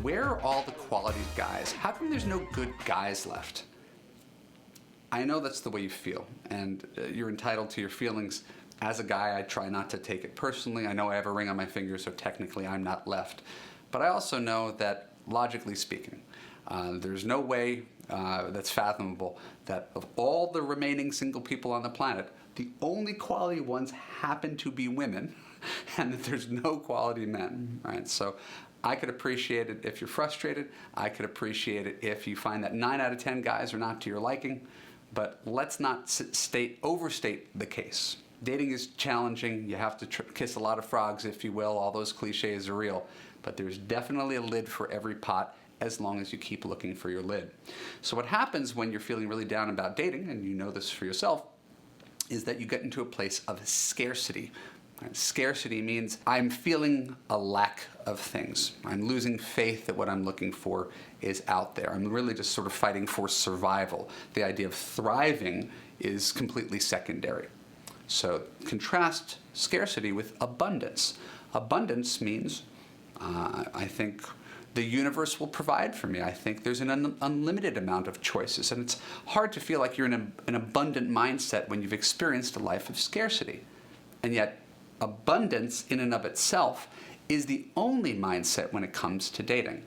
Where are all the quality guys? How come there's no good guys left? I know that's the way you feel, and you're entitled to your feelings. As a guy, I try not to take it personally. I know I have a ring on my finger, so technically I'm not left. But I also know that, logically speaking, there's no way that's fathomable that of all the remaining single people on the planet, the only quality ones happen to be women, and that there's no quality men, right? So I could appreciate it if you're frustrated. I could appreciate it if you find that 9 out of 10 guys are not to your liking. But let's not overstate the case. Dating is challenging. You have to kiss a lot of frogs, if you will. All those cliches are real. But there's definitely a lid for every pot as long as you keep looking for your lid. So what happens when you're feeling really down about dating, and you know this for yourself, is that you get into a place of scarcity. Scarcity means I'm feeling a lack of things. I'm losing faith that what I'm looking for is out there. I'm really just sort of fighting for survival. The idea of thriving is completely secondary. So contrast scarcity with abundance. Abundance means I think the universe will provide for me. I think there's an unlimited amount of choices, and it's hard to feel like you're in an abundant mindset when you've experienced a life of scarcity. And yet, abundance in and of itself is the only mindset when it comes to dating.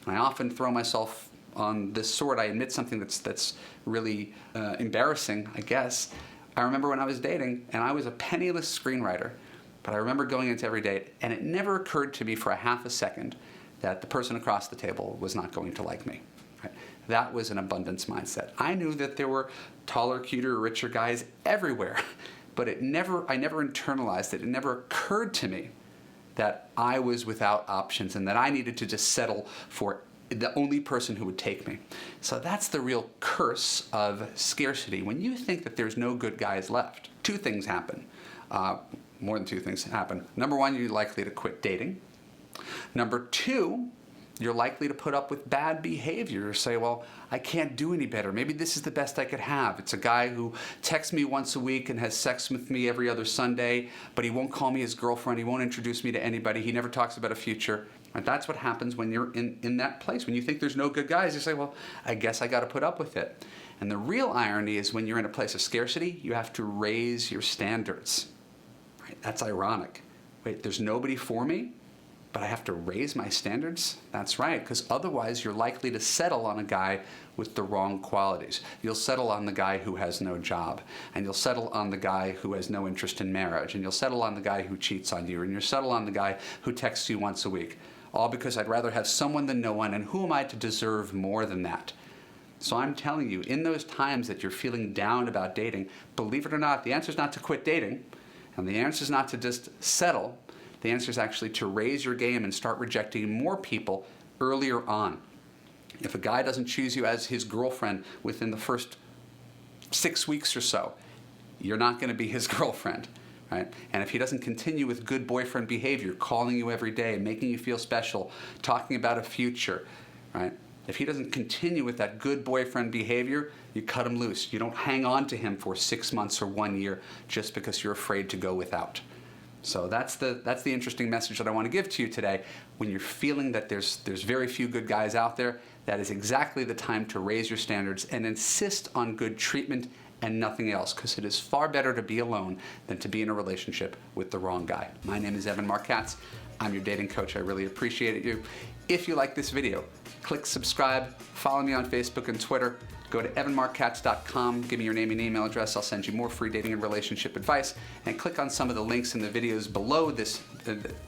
And I often throw myself on this sword. I admit something that's really embarrassing, I guess. I remember when I was dating, and I was a penniless screenwriter, but I remember going into every date, and it never occurred to me for a half a second that the person across the table was not going to like me. Right? That was an abundance mindset. I knew that there were taller, cuter, richer guys everywhere. But I never internalized it. It never occurred to me that I was without options and that I needed to just settle for the only person who would take me. So that's the real curse of scarcity. When you think that there's no good guys left, two things happen. More than two things happen. Number one, you're likely to quit dating. Number two, you're likely to put up with bad behavior or say, well, I can't do any better. Maybe this is the best I could have. It's a guy who texts me once a week and has sex with me every other Sunday, but he won't call me his girlfriend. He won't introduce me to anybody. He never talks about a future. And that's what happens when you're in that place. When you think there's no good guys, you say, well, I guess I got to put up with it. And the real irony is when you're in a place of scarcity, you have to raise your standards. Right? That's ironic. Wait, there's nobody for me? But I have to raise my standards? That's right, because otherwise you're likely to settle on a guy with the wrong qualities. You'll settle on the guy who has no job, and you'll settle on the guy who has no interest in marriage, and you'll settle on the guy who cheats on you, and you'll settle on the guy who texts you once a week. All because I'd rather have someone than no one, and who am I to deserve more than that? So I'm telling you, in those times that you're feeling down about dating, believe it or not, the answer is not to quit dating, and the answer is not to just settle. The answer is actually to raise your game and start rejecting more people earlier on. If a guy doesn't choose you as his girlfriend within the first 6 weeks or so, you're not going to be his girlfriend, right? And if he doesn't continue with good boyfriend behavior, calling you every day, making you feel special, talking about a future, right? If he doesn't continue with that good boyfriend behavior, you cut him loose. You don't hang on to him for 6 months or 1 year just because you're afraid to go without. So that's the interesting message that I want to give to you today. When you're feeling that there's very few good guys out there, that is exactly the time to raise your standards and insist on good treatment and nothing else, because it is far better to be alone than to be in a relationship with the wrong guy. My name is Evan Markatz. I'm your dating coach. I really appreciate you. If you like this video, click subscribe, follow me on Facebook and Twitter. Go to evanmarkatz.com, give me your name and email address. I'll send you more free dating and relationship advice. And click on some of the links in the videos below this.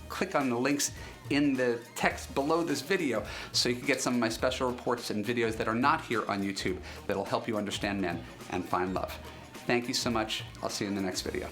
Click on the links in the text below this video so you can get some of my special reports and videos that are not here on YouTube that'll help you understand men and find love. Thank you so much. I'll see you in the next video.